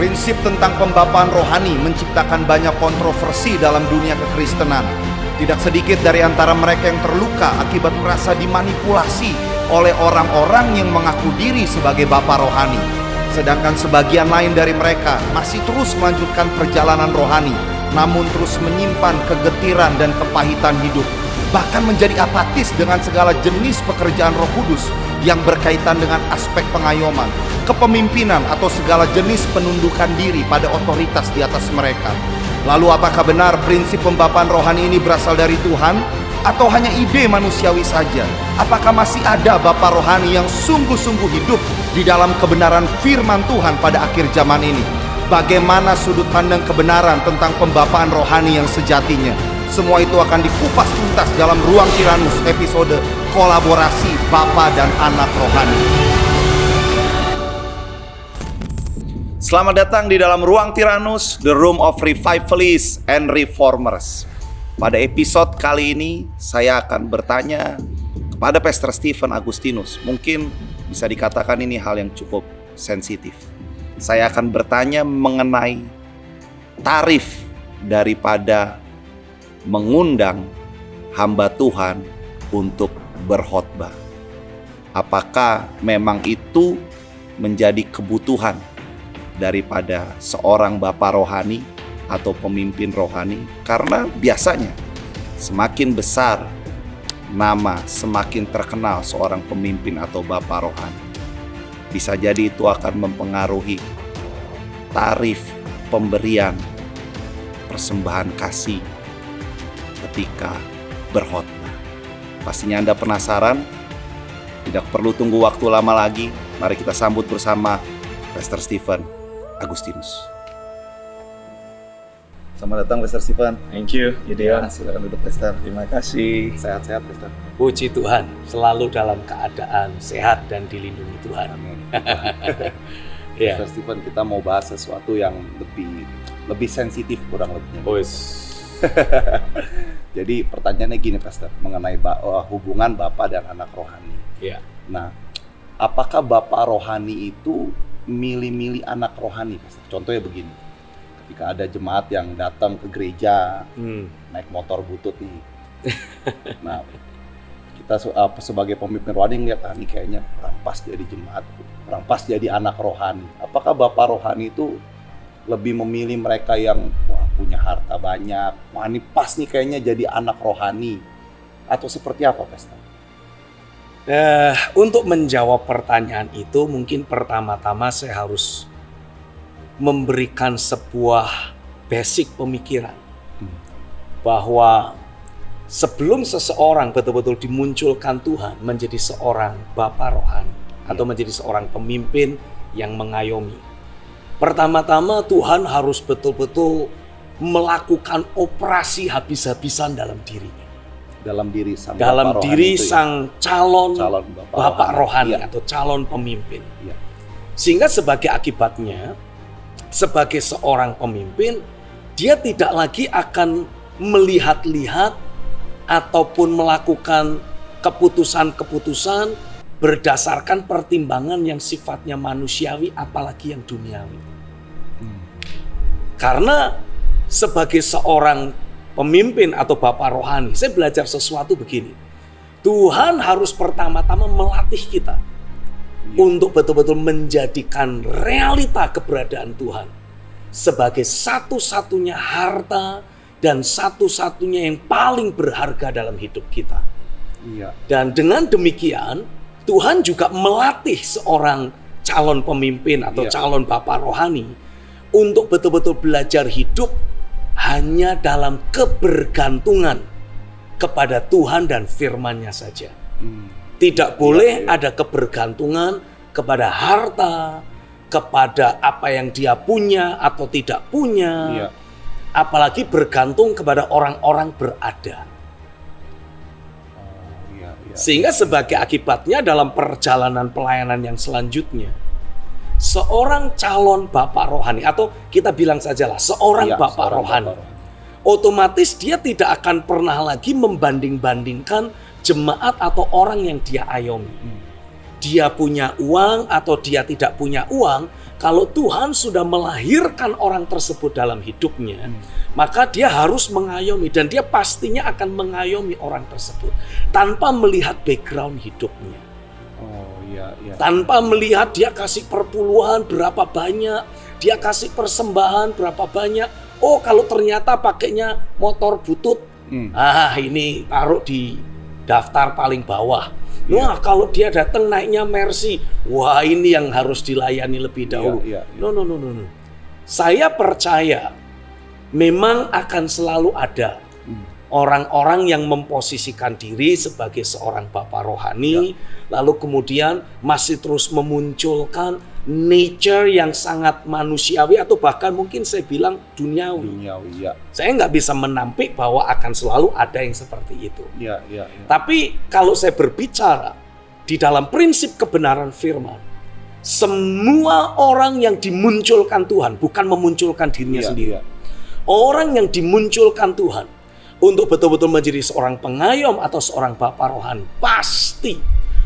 Prinsip tentang pembapaan rohani menciptakan banyak kontroversi dalam dunia kekristenan. Tidak sedikit dari antara mereka yang terluka akibat merasa dimanipulasi oleh orang-orang yang mengaku diri sebagai bapa rohani. Sedangkan sebagian lain dari mereka masih terus melanjutkan perjalanan rohani, namun terus menyimpan kegetiran dan kepahitan hidup, bahkan menjadi apatis dengan segala jenis pekerjaan Roh Kudus yang berkaitan dengan aspek pengayoman, kepemimpinan, atau segala jenis penundukan diri pada otoritas di atas mereka. Lalu apakah benar prinsip pembapaan rohani ini berasal dari Tuhan atau hanya ide manusiawi saja? Apakah masih ada bapa rohani yang sungguh-sungguh hidup di dalam kebenaran firman Tuhan pada akhir zaman ini? Bagaimana sudut pandang kebenaran tentang pembapaan rohani yang sejatinya? Semua itu akan dikupas tuntas dalam Ruang Tiranus episode kolaborasi Bapa dan Anak Rohani. Selamat datang di dalam Ruang Tiranus, The Room of Revivalists and Reformers. Pada episode kali ini saya akan bertanya kepada Pastor Stephen Agustinus. Mungkin bisa dikatakan ini hal yang cukup sensitif. Saya akan bertanya mengenai tarif daripada mengundang hamba Tuhan untuk berkhotbah. Apakah memang itu menjadi kebutuhan daripada seorang bapa rohani atau pemimpin rohani? Karena biasanya semakin besar nama, semakin terkenal seorang pemimpin atau bapa rohani, bisa jadi itu akan mempengaruhi tarif pemberian persembahan kasih ketika berkhotbah. Pastinya Anda penasaran? Tidak perlu tunggu waktu lama lagi. Mari kita sambut bersama Pastor Stephen Agustinus. Selamat datang Pastor Stephen. Thank you, Gideon. Silakan duduk Pastor. Terima kasih. Sehat-sehat Pastor. Puji Tuhan, selalu dalam keadaan sehat dan dilindungi Tuhan. Amin. Ya. Pastor Stephen, kita mau bahas sesuatu yang lebih sensitif kurang lebihnya. Jadi pertanyaannya gini Pastor, mengenai hubungan Bapa dan anak rohani. Ya. Nah, apakah Bapa rohani itu milih-milih anak rohani Pastor? Contohnya begini, ketika ada jemaat yang datang ke gereja naik motor butut nih. Nah, kita sebagai pemimpin rohani ngeliat, ini kayaknya kurang pas jadi jemaat, kurang pas jadi anak rohani. Apakah Bapa rohani itu lebih memilih mereka yang punya harta banyak, ini pas nih kayaknya jadi anak rohani, atau seperti apa Pastor? Untuk menjawab pertanyaan itu, mungkin pertama-tama saya harus memberikan sebuah basic pemikiran bahwa sebelum seseorang betul-betul dimunculkan Tuhan menjadi seorang bapa rohani atau menjadi seorang pemimpin yang mengayomi, pertama-tama Tuhan harus betul-betul melakukan operasi habis-habisan dalam dirinya. Dalam diri sang sang calon bapa rohani iya, atau calon pemimpin. Iya. Sehingga sebagai akibatnya, sebagai seorang pemimpin, dia tidak lagi akan melihat-lihat ataupun melakukan keputusan-keputusan berdasarkan pertimbangan yang sifatnya manusiawi, apalagi yang duniawi. Karena sebagai seorang pemimpin atau bapa rohani, saya belajar sesuatu begini. Tuhan harus pertama-tama melatih kita untuk betul-betul menjadikan realita keberadaan Tuhan sebagai satu-satunya harta dan satu-satunya yang paling berharga dalam hidup kita. Dan dengan demikian, Tuhan juga melatih seorang calon pemimpin atau calon bapa rohani untuk betul-betul belajar hidup hanya dalam kebergantungan kepada Tuhan dan firman-Nya saja. Tidak boleh ada kebergantungan kepada harta, kepada apa yang dia punya atau tidak punya, apalagi bergantung kepada orang-orang berada. Sehingga sebagai akibatnya dalam perjalanan pelayanan yang selanjutnya, seorang calon bapa rohani, atau kita bilang sajalah seorang bapa rohani, otomatis dia tidak akan pernah lagi membanding-bandingkan jemaat atau orang yang dia ayomi. Dia punya uang atau dia tidak punya uang, kalau Tuhan sudah melahirkan orang tersebut dalam hidupnya, maka dia harus mengayomi, dan dia pastinya akan mengayomi orang tersebut tanpa melihat background hidupnya. Oh iya, iya. Tanpa melihat dia kasih perpuluhan berapa banyak, dia kasih persembahan berapa banyak. Oh, kalau ternyata pakainya motor butut, ini taruh di daftar paling bawah. Wah, kalau dia datang naiknya Mercy, wah ini yang harus dilayani lebih dahulu. No. Saya percaya memang akan selalu ada orang-orang yang memposisikan diri sebagai seorang bapak rohani, lalu kemudian masih terus memunculkan nature yang sangat manusiawi, atau bahkan mungkin saya bilang duniawi. Saya nggak bisa menampik bahwa akan selalu ada yang seperti itu. Tapi kalau saya berbicara di dalam prinsip kebenaran firman, semua orang yang dimunculkan Tuhan bukan memunculkan dirinya sendiri. Orang yang dimunculkan Tuhan untuk betul-betul menjadi seorang pengayom atau seorang bapak rohani pasti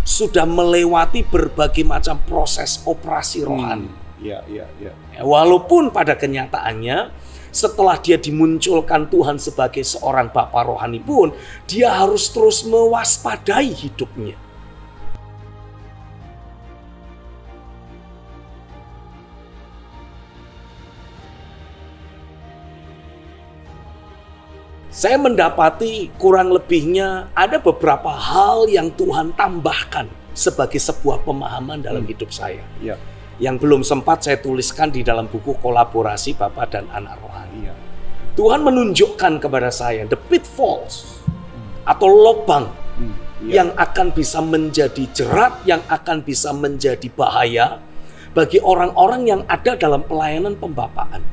sudah melewati berbagai macam proses operasi rohani. Walaupun pada kenyataannya setelah dia dimunculkan Tuhan sebagai seorang bapak rohani pun, dia harus terus mewaspadai hidupnya. Saya mendapati kurang lebihnya ada beberapa hal yang Tuhan tambahkan sebagai sebuah pemahaman dalam hidup saya. Yang belum sempat saya tuliskan di dalam buku kolaborasi Bapak dan Anak Rohani. Tuhan menunjukkan kepada saya the pitfalls atau lubang yang akan bisa menjadi jerat, yang akan bisa menjadi bahaya bagi orang-orang yang ada dalam pelayanan pembapaan.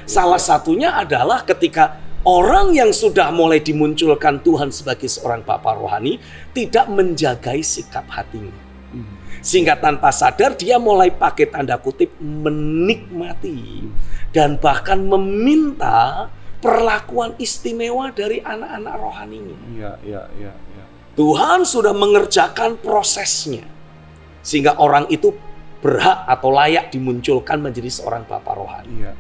Salah satunya adalah ketika orang yang sudah mulai dimunculkan Tuhan sebagai seorang bapak rohani tidak menjagai sikap hatinya. Sehingga tanpa sadar dia mulai pakai tanda kutip menikmati dan bahkan meminta perlakuan istimewa dari anak-anak rohaninya. Tuhan sudah mengerjakan prosesnya sehingga orang itu berhak atau layak dimunculkan menjadi seorang bapak rohani.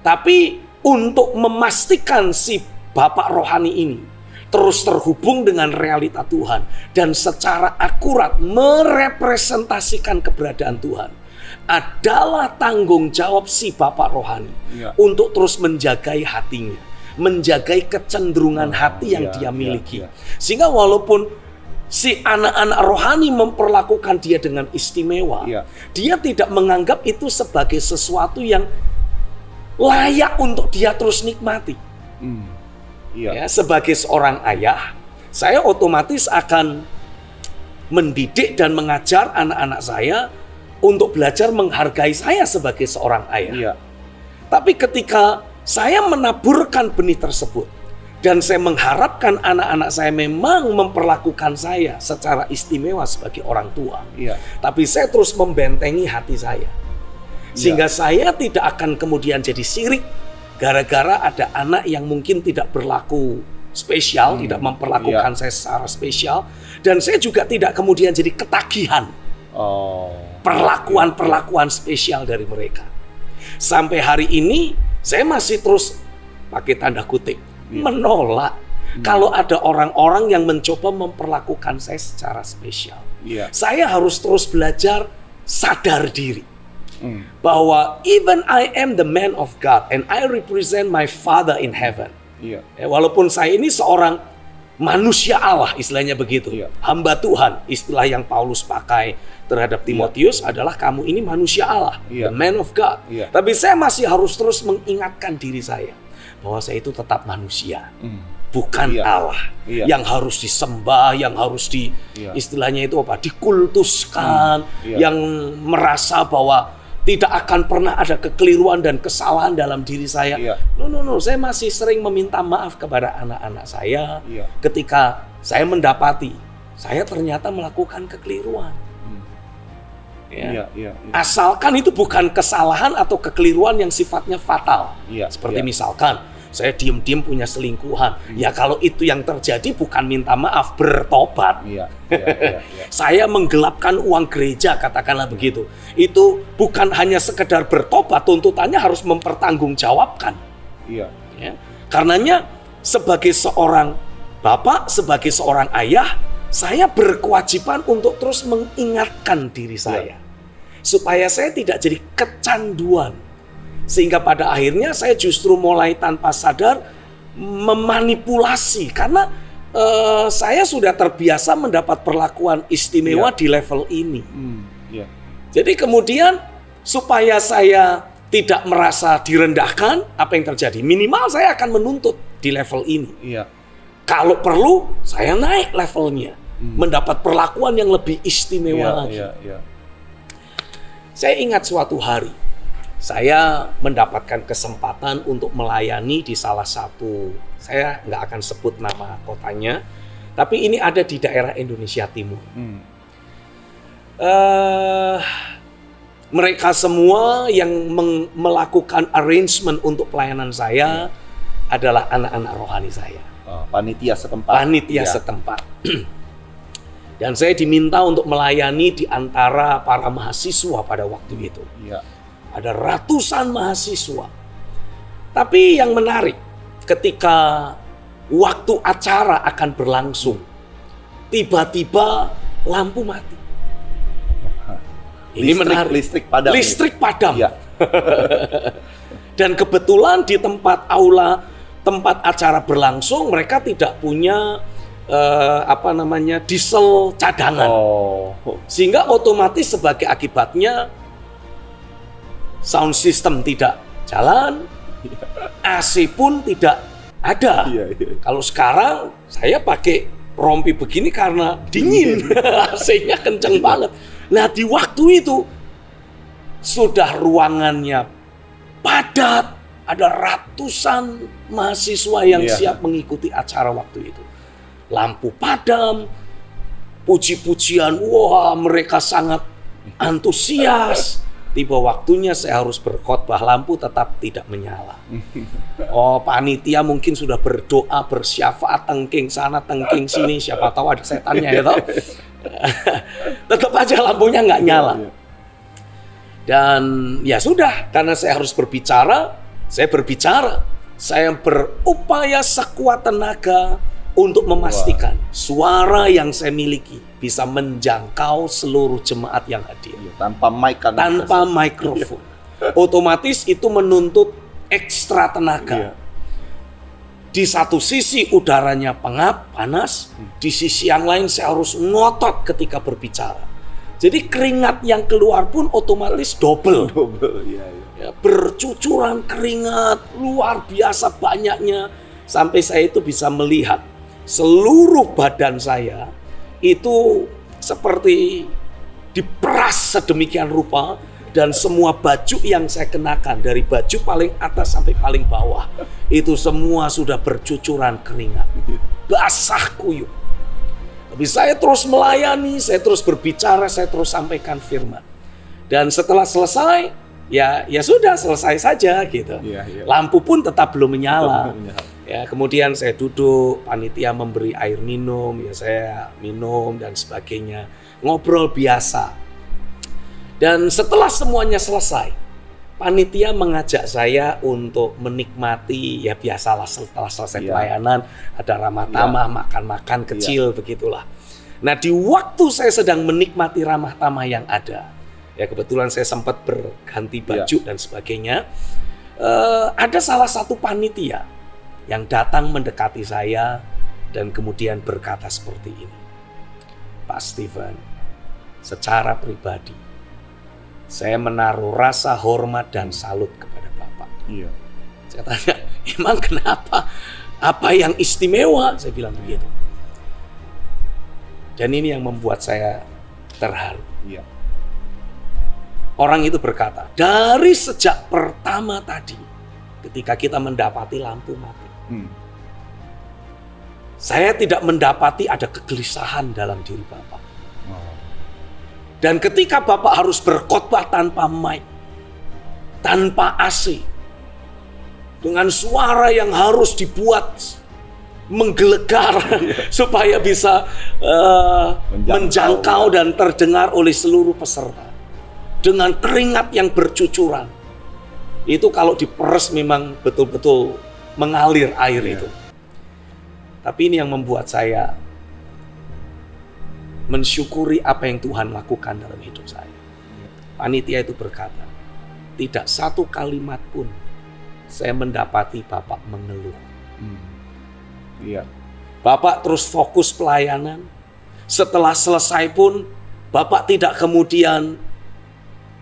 Tapi untuk memastikan si bapak rohani ini terus terhubung dengan realita Tuhan dan secara akurat merepresentasikan keberadaan Tuhan, adalah tanggung jawab si bapak rohani untuk terus menjagai hatinya, menjagai kecenderungan hati yang dia miliki. Sehingga walaupun si anak-anak rohani memperlakukan dia dengan istimewa, dia tidak menganggap itu sebagai sesuatu yang layak untuk dia terus nikmati. Sebagai seorang ayah, saya otomatis akan mendidik dan mengajar anak-anak saya untuk belajar menghargai saya sebagai seorang ayah. Tapi ketika saya menaburkan benih tersebut dan saya mengharapkan anak-anak saya memang memperlakukan saya secara istimewa sebagai orang tua, tapi saya terus membentengi hati saya. Sehingga saya tidak akan kemudian jadi sirik gara-gara ada anak yang mungkin tidak berlaku spesial, tidak memperlakukan saya secara spesial, dan saya juga tidak kemudian jadi ketagihan perlakuan spesial dari mereka. Sampai hari ini saya masih terus pakai tanda kutip menolak kalau ada orang-orang yang mencoba memperlakukan saya secara spesial. Saya harus terus belajar sadar diri bahwa even I am the man of God and I represent my Father in heaven. Walaupun saya ini seorang manusia Allah, istilahnya begitu, hamba Tuhan, istilah yang Paulus pakai terhadap Timotius adalah kamu ini manusia Allah, the man of God. Tapi saya masih harus terus mengingatkan diri saya bahwa saya itu tetap manusia, bukan Allah yang harus disembah, yang harus istilahnya itu apa, dikultuskan, yang merasa bahwa tidak akan pernah ada kekeliruan dan kesalahan dalam diri saya. No, saya masih sering meminta maaf kepada anak-anak saya ketika saya mendapati saya ternyata melakukan kekeliruan. Asalkan itu bukan kesalahan atau kekeliruan yang sifatnya fatal. Seperti misalkan saya diem-diem punya selingkuhan. Ya kalau itu yang terjadi bukan minta maaf, bertobat. Iya. Saya menggelapkan uang gereja, katakanlah begitu. Itu bukan hanya sekedar bertobat, tuntutannya harus mempertanggungjawabkan. Iya. Ya. Karenanya sebagai seorang bapak, sebagai seorang ayah, saya berkewajiban untuk terus mengingatkan diri saya. Supaya saya tidak jadi kecanduan. Sehingga pada akhirnya saya justru mulai tanpa sadar memanipulasi. Karena saya sudah terbiasa mendapat perlakuan istimewa di level ini. Iya. Jadi kemudian supaya saya tidak merasa direndahkan, apa yang terjadi? Minimal saya akan menuntut di level ini. Iya. Kalau perlu, saya naik levelnya. Mendapat perlakuan yang lebih istimewa lagi. Iya. Saya ingat suatu hari, saya mendapatkan kesempatan untuk melayani di salah satu, saya nggak akan sebut nama kotanya, tapi ini ada di daerah Indonesia Timur. Mereka semua yang melakukan arrangement untuk pelayanan saya adalah anak-anak rohani saya. Panitia setempat. Panitia setempat. Dan saya diminta untuk melayani di antara para mahasiswa pada waktu itu. Iya. Ada ratusan mahasiswa. Tapi yang menarik, ketika waktu acara akan berlangsung, tiba-tiba lampu mati. Ini menarik. Listrik padam. Listrik padam. Iya. Dan kebetulan di tempat aula, tempat acara berlangsung, mereka tidak punya diesel cadangan. Sehingga otomatis sebagai akibatnya sound system tidak jalan, AC pun tidak ada. Kalau sekarang saya pakai rompi begini karena dingin, AC-nya kenceng banget. Nah di waktu itu sudah ruangannya padat, ada ratusan mahasiswa yang siap mengikuti acara waktu itu. Lampu padam, puji-pujian, wah mereka sangat antusias. Tiba waktunya saya harus berkhotbah, lampu tetap tidak menyala. Panitia mungkin sudah berdoa, bersyafaat, tengking sana, tengking sini, siapa tahu ada setannya ya toh. Tetap aja lampunya nggak nyala. Dan ya sudah, karena saya harus berbicara, saya berbicara. Saya berupaya sekuat tenaga untuk memastikan suara yang saya miliki bisa menjangkau seluruh jemaat yang hadir. Tanpa mic kan? Tanpa mikrofon. Otomatis itu menuntut ekstra tenaga. Di satu sisi udaranya pengap, panas. Di sisi yang lain saya harus ngotot ketika berbicara. Jadi keringat yang keluar pun otomatis double. Ya, bercucuran keringat luar biasa banyaknya. Sampai saya itu bisa melihat seluruh badan saya itu seperti diperas sedemikian rupa, dan semua baju yang saya kenakan dari baju paling atas sampai paling bawah itu semua sudah bercucuran keringat, basah kuyup. Tapi saya terus melayani, saya terus berbicara, saya terus sampaikan firman. Dan setelah selesai, ya sudah selesai saja gitu. Lampu pun tetap belum menyala. Ya, kemudian saya duduk, panitia memberi air minum, ya saya minum dan sebagainya. Ngobrol biasa. Dan setelah semuanya selesai, panitia mengajak saya untuk menikmati, ya biasalah setelah selesai pelayanan, ada ramah tamah, makan-makan kecil, begitulah. Nah di waktu saya sedang menikmati ramah tamah yang ada, ya kebetulan saya sempat berganti baju dan sebagainya, ada salah satu panitia yang datang mendekati saya dan kemudian berkata seperti ini. Pak Stephen, secara pribadi, saya menaruh rasa hormat dan salut kepada Bapak. Saya tanya, emang kenapa? Apa yang istimewa? Saya bilang begitu. Dan ini yang membuat saya terharu. Orang itu berkata, dari sejak pertama tadi, ketika kita mendapati lampu mati, saya tidak mendapati ada kegelisahan dalam diri Bapak. Dan ketika Bapak harus berkhotbah tanpa mic, tanpa AC, dengan suara yang harus dibuat menggelegar supaya bisa menjangkau dan terdengar oleh seluruh peserta. Dengan keringat yang bercucuran. Itu kalau diperes memang betul-betul mengalir air itu. Tapi ini yang membuat saya mensyukuri apa yang Tuhan lakukan dalam hidup saya. Panitia itu berkata, tidak satu kalimat pun saya mendapati Bapak mengeluh. Iya. Bapak terus fokus pelayanan. Setelah selesai pun Bapak tidak kemudian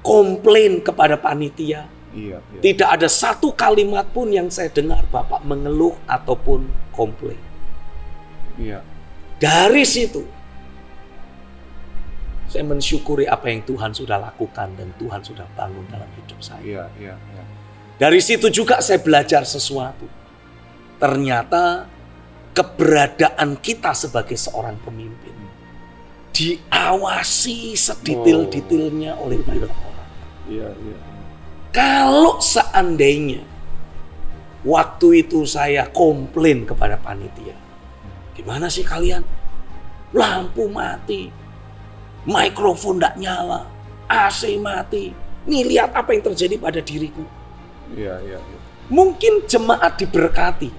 komplain kepada panitia. Iya. Tidak ada satu kalimat pun yang saya dengar Bapak mengeluh ataupun komplain. Iya. Dari situ saya mensyukuri apa yang Tuhan sudah lakukan dan Tuhan sudah bangun dalam hidup saya. Iya. Dari situ juga saya belajar sesuatu. Ternyata keberadaan kita sebagai seorang pemimpin diawasi sedetail-detailnya oleh banyak orang. Iya. Kalau seandainya waktu itu saya komplain kepada panitia, gimana sih kalian? Lampu mati, mikrofon tidak nyala, AC mati. Nih lihat apa yang terjadi pada diriku. Iya. Mungkin jemaat diberkati,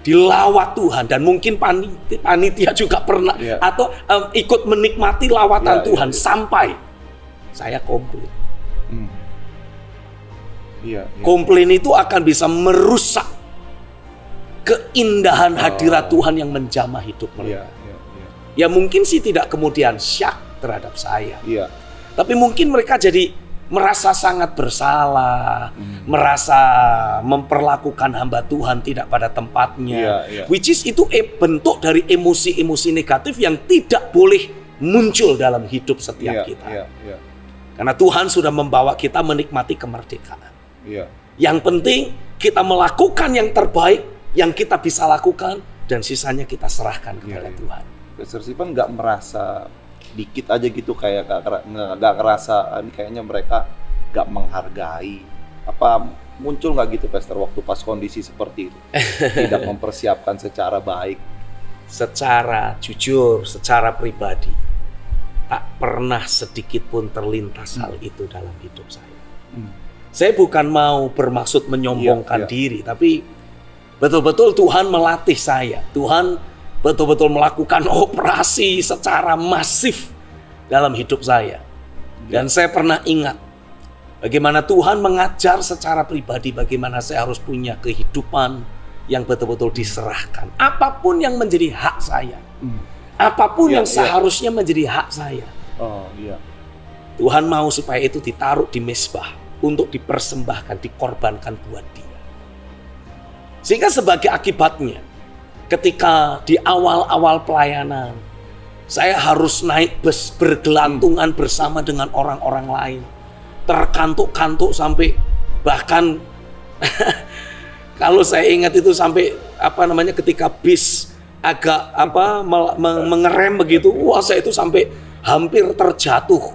dilawat Tuhan, dan mungkin panitia juga pernah atau ikut menikmati lawatan Tuhan sampai saya komplain. Komplain itu akan bisa merusak keindahan hadirat Tuhan yang menjamah hidup mereka. Ya mungkin sih tidak kemudian syak terhadap saya. Tapi mungkin mereka jadi merasa sangat bersalah, merasa memperlakukan hamba Tuhan tidak pada tempatnya. Which is itu bentuk dari emosi-emosi negatif yang tidak boleh muncul dalam hidup setiap kita. Karena Tuhan sudah membawa kita menikmati kemerdekaan. Yang penting kita melakukan yang terbaik yang kita bisa lakukan dan sisanya kita serahkan kepada Tuhan. Pastor Stephen nggak merasa dikit aja gitu kayak nggak ngerasa ini kayaknya mereka nggak menghargai, apa muncul nggak gitu Pastor waktu pas kondisi seperti itu tidak mempersiapkan secara baik? Secara jujur, secara pribadi tak pernah sedikit pun terlintas hal itu dalam hidup saya. Saya bukan mau bermaksud menyombongkan diri, tapi betul-betul Tuhan melatih saya. Tuhan betul-betul melakukan operasi secara masif dalam hidup saya. Dan saya pernah ingat bagaimana Tuhan mengajar secara pribadi bagaimana saya harus punya kehidupan yang betul-betul diserahkan. Apapun yang menjadi hak saya. Apapun yang seharusnya menjadi hak saya. Tuhan mau supaya itu ditaruh di mezbah untuk dipersembahkan, dikorbankan buat Dia. Sehingga sebagai akibatnya, ketika di awal-awal pelayanan, saya harus naik bus bergelantungan bersama dengan orang-orang lain. Terkantuk-kantuk sampai bahkan kalau saya ingat itu sampai ketika bis agak mengerem begitu, wah saya itu sampai hampir terjatuh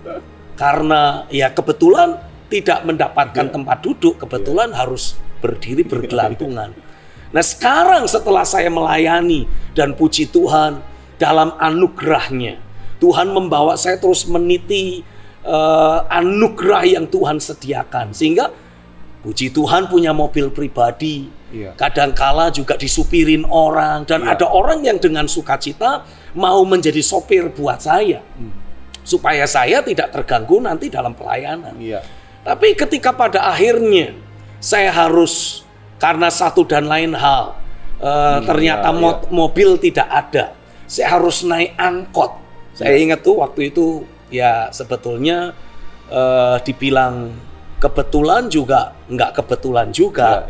karena ya kebetulan tidak mendapatkan tempat duduk, kebetulan harus berdiri bergelantungan. Nah sekarang setelah saya melayani dan puji Tuhan dalam anugerahnya, Tuhan membawa saya terus meniti anugerah yang Tuhan sediakan. Sehingga puji Tuhan punya mobil pribadi, kadangkala juga disupirin orang. Dan ada orang yang dengan sukacita mau menjadi sopir buat saya. Supaya saya tidak terganggu nanti dalam pelayanan. Tapi ketika pada akhirnya saya harus karena satu dan lain hal, ternyata mobil tidak ada. Saya harus naik angkot. Saya ingat tuh waktu itu ya sebetulnya dibilang kebetulan juga nggak kebetulan juga.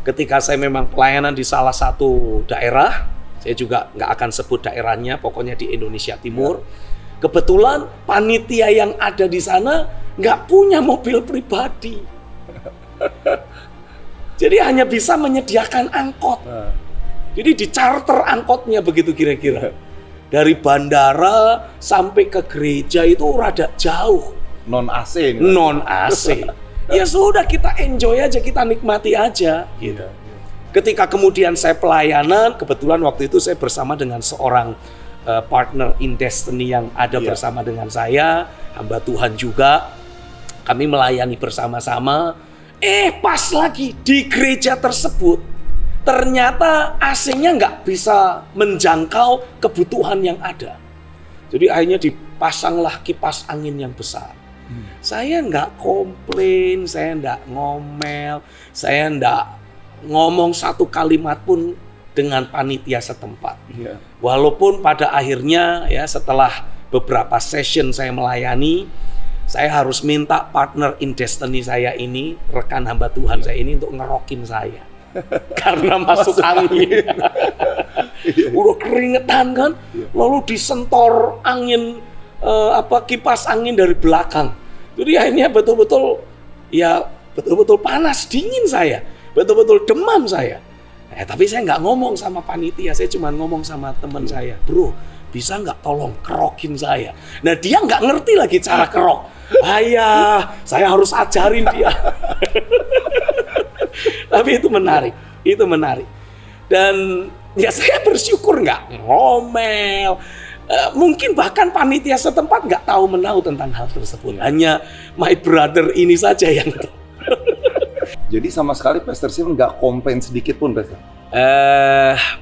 Ketika saya memang pelayanan di salah satu daerah, saya juga nggak akan sebut daerahnya, pokoknya di Indonesia Timur. Kebetulan panitia yang ada di sana nggak punya mobil pribadi. Jadi hanya bisa menyediakan angkot. Jadi di-charter angkotnya begitu kira-kira. Dari bandara sampai ke gereja itu rada jauh. Non AC. Non AC. Ya sudah, kita enjoy aja, kita nikmati aja gitu. Ketika kemudian saya pelayanan, kebetulan waktu itu saya bersama dengan seorang partner in destiny yang ada bersama dengan saya, hamba Tuhan juga. Kami melayani bersama-sama. Pas lagi di gereja tersebut, ternyata AC-nya nggak bisa menjangkau kebutuhan yang ada. Jadi akhirnya dipasanglah kipas angin yang besar. Saya nggak komplain, saya nggak ngomel, saya nggak ngomong satu kalimat pun dengan panitia setempat. Walaupun pada akhirnya ya setelah beberapa session saya melayani, saya harus minta partner in destiny saya ini, rekan hamba Tuhan saya ini untuk ngerokin saya. Karena masuk angin. Udah keringetan kan, lalu disentor angin kipas angin dari belakang. Jadi akhirnya betul-betul panas, dingin saya. Betul-betul demam saya. Tapi saya nggak ngomong sama panitia, saya cuma ngomong sama teman saya, bro, bisa nggak tolong kerokin saya? Nah dia nggak ngerti lagi cara kerok. Ayah, saya harus ajarin dia. Tapi itu menarik. Dan ya saya bersyukur nggak ngomel. Mungkin bahkan panitia setempat nggak tahu menahu tentang hal tersebut. Hanya my brother ini saja yang tahu. Jadi sama sekali Pastor Stephen nggak komplain sedikit pun, Pastor?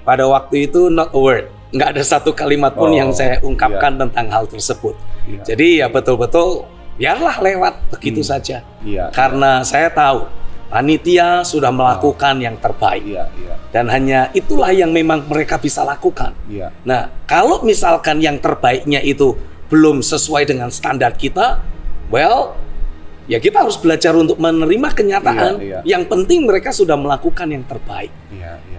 Pada waktu itu not a word. Nggak ada satu kalimat pun yang saya ungkapkan tentang hal tersebut. Jadi ya betul-betul biarlah lewat begitu saja. Karena saya tahu panitia sudah melakukan yang terbaik. Dan hanya itulah yang memang mereka bisa lakukan. Nah, kalau misalkan yang terbaiknya itu belum sesuai dengan standar kita, ya kita harus belajar untuk menerima kenyataan. Yang penting mereka sudah melakukan yang terbaik.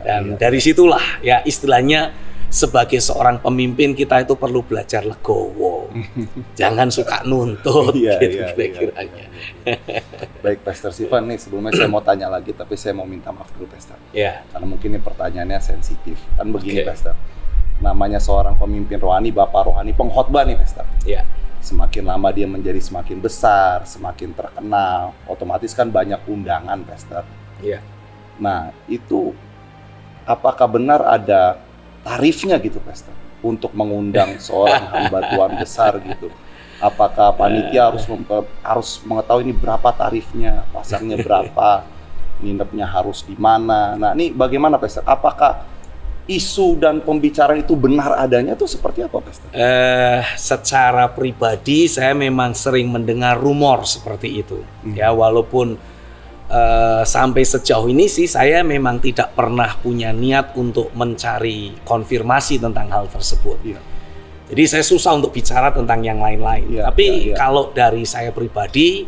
Dan dari situlah ya istilahnya sebagai seorang pemimpin kita itu perlu belajar legowo. Jangan suka nuntut kira-kiranya. Baik Pastor Stephen nih, sebelumnya saya mau tanya lagi, tapi saya mau minta maaf dulu Pastor. Karena mungkin ini pertanyaannya sensitif. Kan begini Pastor, namanya seorang pemimpin rohani, bapak rohani, pengkhotbah nih Pastor. Semakin lama dia menjadi semakin besar, semakin terkenal, otomatis kan banyak undangan, Pastor. Nah, itu apakah benar ada tarifnya gitu, Pastor, untuk mengundang seorang hamba Tuhan besar gitu? Apakah panitia harus mengetahui ini berapa tarifnya, pasarnya berapa, nginepnya harus di mana? Nah, ini bagaimana, Pastor? Apakah isu dan pembicaraan itu benar adanya tuh seperti apa, Pastor? Secara pribadi saya memang sering mendengar rumor seperti itu. Ya, walaupun sampai sejauh ini sih saya memang tidak pernah punya niat untuk mencari konfirmasi tentang hal tersebut. Jadi saya susah untuk bicara tentang yang lain-lain. Tapi kalau dari saya pribadi,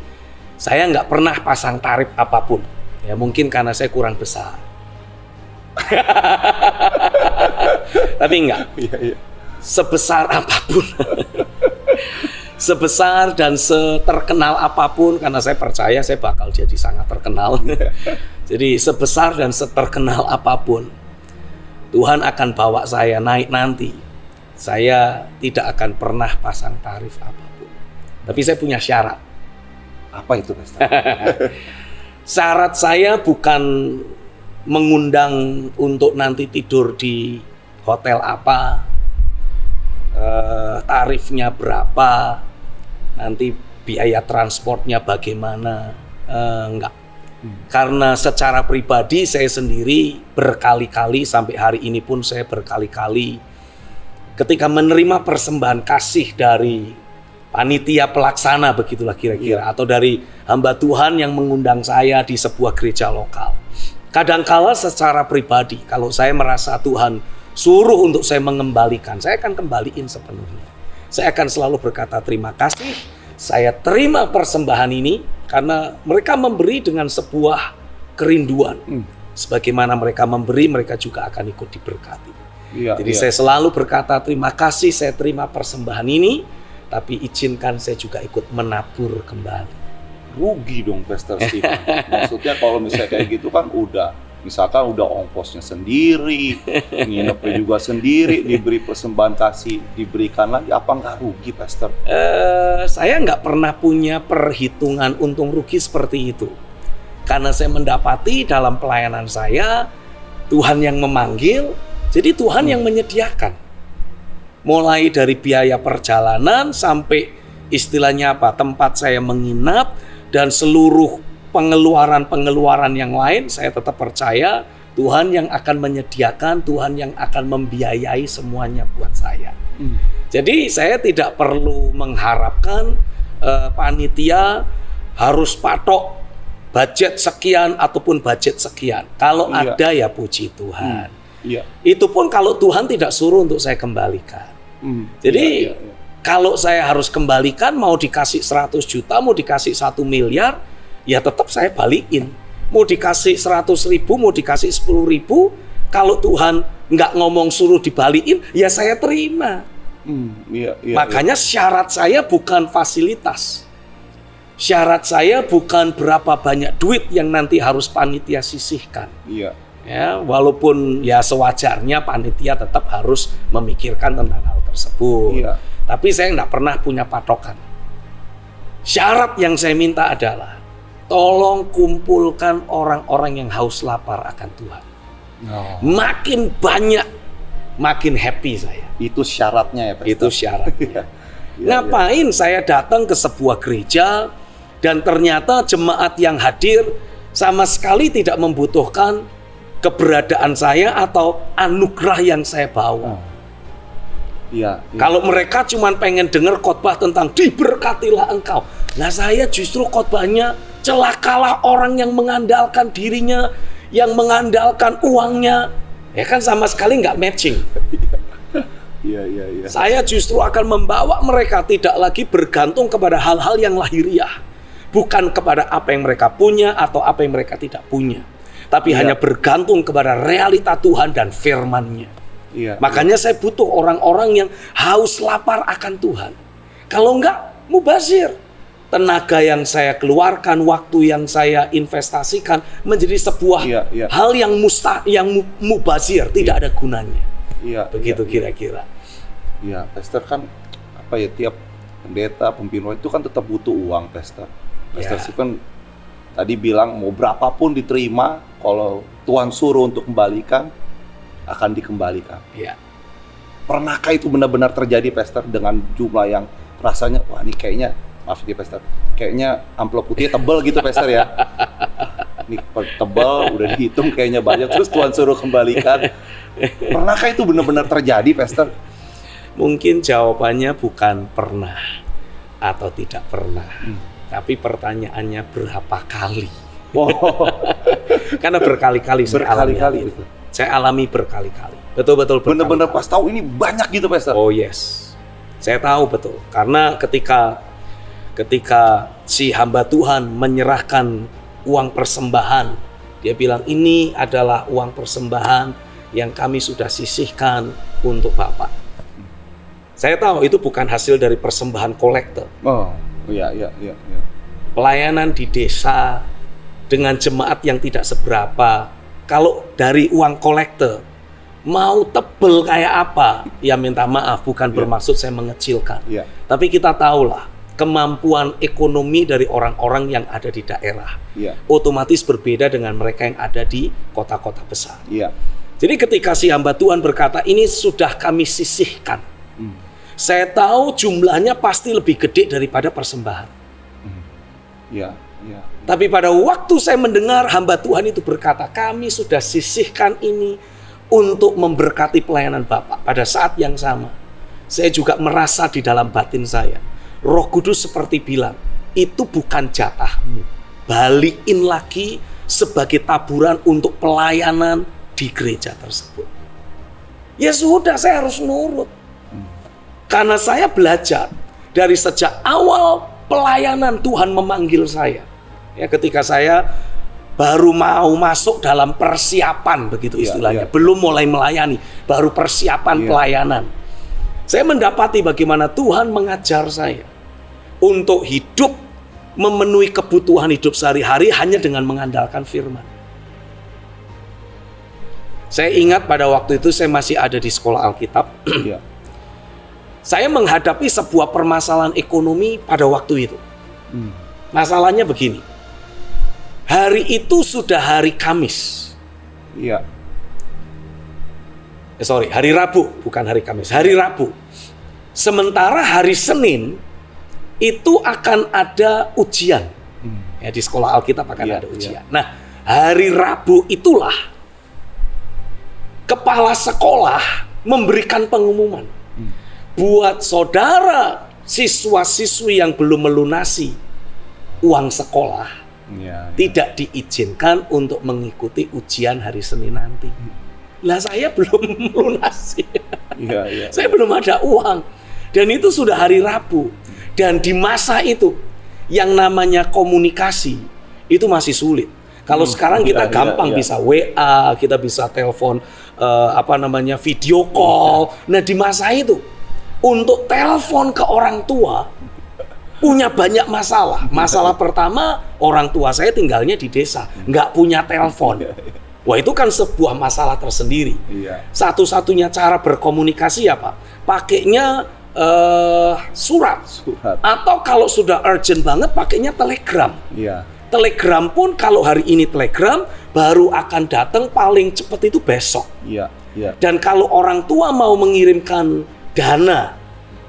saya nggak pernah pasang tarif apapun. Ya mungkin karena saya kurang besar. Tapi enggak. Sebesar apapun. Sebesar dan seterkenal apapun, karena saya percaya saya bakal jadi sangat terkenal. Jadi sebesar dan seterkenal apapun, Tuhan akan bawa saya naik nanti. Saya tidak akan pernah pasang tarif apapun. Tapi saya punya syarat. Apa itu, Pastor? Syarat saya bukan mengundang untuk nanti tidur di hotel apa, tarifnya berapa, nanti biaya transportnya bagaimana, enggak. Karena secara pribadi saya sendiri berkali-kali, sampai hari ini pun saya berkali-kali ketika menerima persembahan kasih dari panitia pelaksana, begitulah kira-kira, atau dari hamba Tuhan yang mengundang saya di sebuah gereja lokal. Kadangkala secara pribadi, kalau saya merasa Tuhan suruh untuk saya mengembalikan, saya akan kembaliin sepenuhnya. Saya akan selalu berkata terima kasih, saya terima persembahan ini, karena mereka memberi dengan sebuah kerinduan. Sebagaimana mereka memberi, mereka juga akan ikut diberkati. Jadi saya selalu berkata terima kasih, saya terima persembahan ini, tapi izinkan saya juga ikut menabur kembali. Rugi dong, Pastor Stephen. Maksudnya kalau misalnya kayak gitu kan udah Misalkan udah ongkosnya sendiri, nginepnya juga sendiri, diberi persembahan kasih, diberikan lagi, apa nggak rugi, Pastor? Saya nggak pernah punya perhitungan untung rugi seperti itu. Karena saya mendapati dalam pelayanan saya, Tuhan yang memanggil, jadi Tuhan yang menyediakan. Mulai dari biaya perjalanan sampai istilahnya apa, tempat saya menginap, dan seluruh pengeluaran-pengeluaran yang lain, saya tetap percaya Tuhan yang akan menyediakan, Tuhan yang akan membiayai semuanya buat saya. Jadi saya tidak perlu mengharapkan panitia harus patok budget sekian ataupun budget sekian. Kalau ada ya puji Tuhan. Itu pun kalau Tuhan tidak suruh untuk saya kembalikan. Jadi kalau saya harus kembalikan, mau dikasih 100 juta, mau dikasih 1 miliar, ya tetap saya balikin. Mau dikasih 100 ribu, mau dikasih 10 ribu, kalau Tuhan nggak ngomong suruh dibalikin, ya saya terima. Makanya syarat saya bukan fasilitas. Syarat saya bukan berapa banyak duit yang nanti harus panitia sisihkan. Ya, walaupun ya sewajarnya panitia tetap harus memikirkan tentang hal tersebut. Tapi saya nggak pernah punya patokan. Syarat yang saya minta adalah tolong kumpulkan orang-orang yang haus lapar akan Tuhan. Makin banyak, makin happy saya. Itu syaratnya ya, Pastor? Itu syaratnya. Ngapain saya datang ke sebuah gereja dan ternyata jemaat yang hadir sama sekali tidak membutuhkan keberadaan saya atau anugerah yang saya bawa. Kalau mereka cuma pengen dengar khotbah tentang diberkatilah engkau. Nah saya justru khotbahnya celakalah orang yang mengandalkan dirinya, yang mengandalkan uangnya. Ya kan sama sekali nggak matching. Saya justru akan membawa mereka tidak lagi bergantung kepada hal-hal yang lahiriah. Bukan kepada apa yang mereka punya atau apa yang mereka tidak punya. Tapi hanya bergantung kepada realita Tuhan dan firman-Nya. Makanya saya butuh orang-orang yang haus lapar akan Tuhan. Kalau enggak, mubazir. Tenaga yang saya keluarkan, waktu yang saya investasikan menjadi sebuah hal yang mubazir, tidak ada gunanya. Begitu kira-kira. Pastor kan apa ya, tiap pendeta, pemimpin itu kan tetap butuh uang, Pastor. Pastor Stephen tadi bilang mau berapapun diterima, kalau Tuhan suruh untuk kembalikan, akan dikembalikan. Pernahkah itu benar-benar terjadi, Pastor, dengan jumlah yang rasanya, wah ini kayaknya, maaf ya Pastor, kayaknya amplop putihnya tebal gitu, Pastor ya. Ini tebal, udah dihitung kayaknya banyak, terus Tuhan suruh kembalikan. Pernahkah itu benar-benar terjadi, Pastor? Mungkin jawabannya bukan pernah atau tidak pernah. Tapi pertanyaannya berapa kali? Karena berkali-kali saya alami. Saya alami berkali-kali. Betul-betul benar-benar pas tahu ini banyak gitu, Pastor. Oh yes. Saya tahu betul. Karena ketika si hamba Tuhan menyerahkan uang persembahan, dia bilang ini adalah uang persembahan yang kami sudah sisihkan untuk Bapak. Saya tahu itu bukan hasil dari persembahan kolektor. Pelayanan di desa dengan jemaat yang tidak seberapa. Kalau dari uang kolektor, mau tebel kayak apa, ya minta maaf, bukan bermaksud saya mengecilkan. Tapi kita tahulah, kemampuan ekonomi dari orang-orang yang ada di daerah otomatis berbeda dengan mereka yang ada di kota-kota besar. Jadi ketika si hamba Tuhan berkata, ini sudah kami sisihkan. Saya tahu jumlahnya pasti lebih gede daripada persembahan. Tapi pada waktu saya mendengar hamba Tuhan itu berkata, kami sudah sisihkan ini untuk memberkati pelayanan Bapak. Pada saat yang sama, saya juga merasa di dalam batin saya, Roh Kudus seperti bilang, itu bukan jatahmu. Balikin lagi sebagai taburan untuk pelayanan di gereja tersebut. Ya sudah, saya harus nurut. Karena saya belajar dari sejak awal pelayanan Tuhan memanggil saya. Ya, ketika saya baru mau masuk dalam persiapan, begitu istilahnya, belum mulai melayani, baru persiapan pelayanan. Saya mendapati bagaimana Tuhan mengajar saya untuk hidup memenuhi kebutuhan hidup sehari-hari hanya dengan mengandalkan firman. Saya ingat pada waktu itu saya masih ada di sekolah Alkitab. Iya. Saya menghadapi sebuah permasalahan ekonomi pada waktu itu. Masalahnya begini. Hari itu sudah hari Kamis. Iya. Hari Rabu, bukan hari Kamis. Hari Rabu. Sementara hari Senin itu akan ada ujian. Ya, di sekolah Alkitab akan ada ujian. Nah, hari Rabu itulah kepala sekolah memberikan pengumuman buat saudara siswa-siswi yang belum melunasi uang sekolah tidak diizinkan untuk mengikuti ujian hari Senin nanti. Lah saya belum melunasi. Saya belum ada uang. Dan itu sudah hari Rabu. Dan di masa itu yang namanya komunikasi itu masih sulit. Kalau sekarang kita gampang bisa WA, kita bisa telepon video call. Nah, di masa itu untuk telepon ke orang tua punya banyak masalah. Masalah pertama, orang tua saya tinggalnya di desa, nggak punya telepon. Wah, itu kan sebuah masalah tersendiri. Satu-satunya cara berkomunikasi apa? Pakainya surat. Atau kalau sudah urgent banget, pakainya telegram. Telegram pun kalau hari ini telegram baru akan datang paling cepat itu besok. Dan kalau orang tua mau mengirimkan dana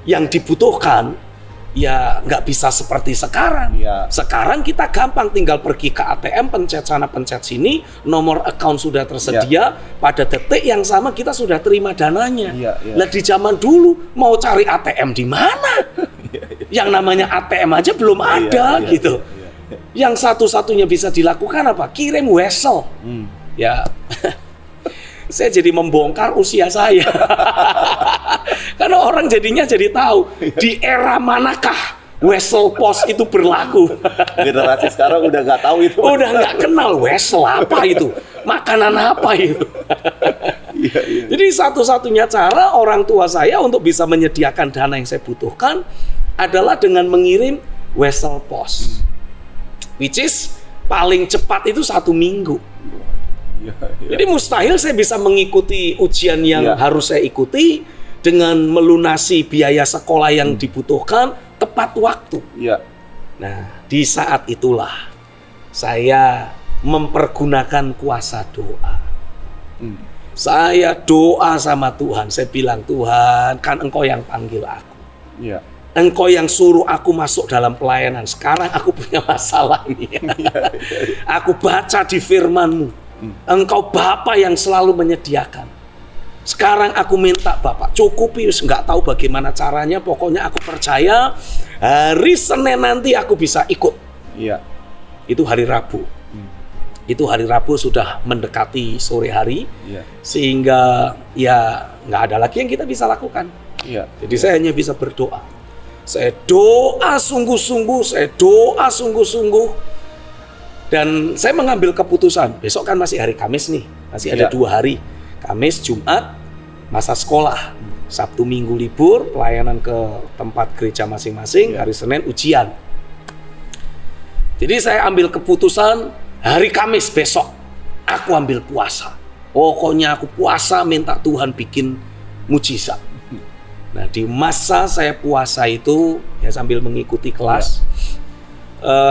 yang dibutuhkan, ya nggak bisa seperti sekarang. Sekarang kita gampang tinggal pergi ke ATM, pencet sana pencet sini, nomor account sudah tersedia, pada detik yang sama kita sudah terima dananya. Nah, di zaman dulu mau cari ATM di mana? Yang namanya ATM aja belum ada gitu. Yang satu-satunya bisa dilakukan apa? Kirim wesel. Ya. Saya jadi membongkar usia saya. Karena orang jadinya jadi tahu di era manakah wesel pos itu berlaku. Generasi sekarang udah nggak tahu itu. Udah nggak kenal wesel apa itu, makanan apa itu. Jadi satu-satunya cara orang tua saya untuk bisa menyediakan dana yang saya butuhkan adalah dengan mengirim wesel pos. Which is paling cepat itu 1 minggu. Jadi mustahil saya bisa mengikuti ujian yang harus saya ikuti dengan melunasi biaya sekolah yang dibutuhkan tepat waktu. Nah, di saat itulah saya mempergunakan kuasa doa. Saya doa sama Tuhan. Saya bilang, Tuhan, kan Engkau yang panggil aku. Engkau yang suruh aku masuk dalam pelayanan. Sekarang aku punya masalah ini. Aku baca di firman-Mu. Engkau Bapa yang selalu menyediakan. Sekarang aku minta Bapak cukupi, nggak tahu bagaimana caranya. Pokoknya aku percaya hari Senin nanti aku bisa ikut. Itu hari Rabu. Itu hari Rabu sudah mendekati sore hari, sehingga ya nggak ada lagi yang kita bisa lakukan. Jadi saya hanya bisa berdoa. Saya doa sungguh-sungguh, dan saya mengambil keputusan. Besok kan masih hari Kamis nih, masih ada 2 hari. Kamis, Jumat, masa sekolah. Sabtu, Minggu libur, pelayanan ke tempat gereja masing-masing. Hari Senin ujian. Jadi saya ambil keputusan hari Kamis besok aku ambil puasa. Pokoknya aku puasa, minta Tuhan bikin mujizat. Nah, di masa saya puasa itu, ya sambil mengikuti kelas,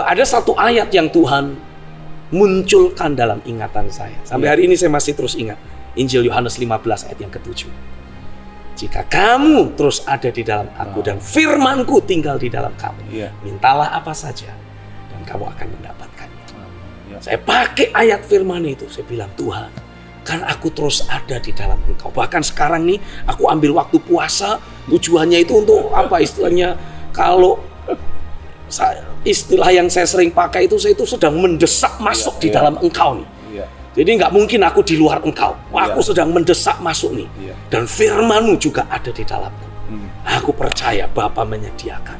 ada satu ayat yang Tuhan munculkan dalam ingatan saya. Sampai hari ini saya masih terus ingat. Injil Yohanes 15 ayat yang ke-7. Jika kamu terus ada di dalam aku dan firman-Ku tinggal di dalam kamu, mintalah apa saja dan kamu akan mendapatkannya. Saya pakai ayat firman itu, saya bilang, Tuhan, kan aku terus ada di dalam Engkau. Bahkan sekarang nih, aku ambil waktu puasa, tujuannya itu untuk apa istilahnya, kalau istilah yang saya sering pakai itu, saya itu sedang mendesak masuk di dalam Engkau nih. Jadi nggak mungkin aku di luar Engkau. Aku sedang mendesak masuk nih. Dan firman-Mu juga ada di dalamku. Aku percaya Bapa menyediakan.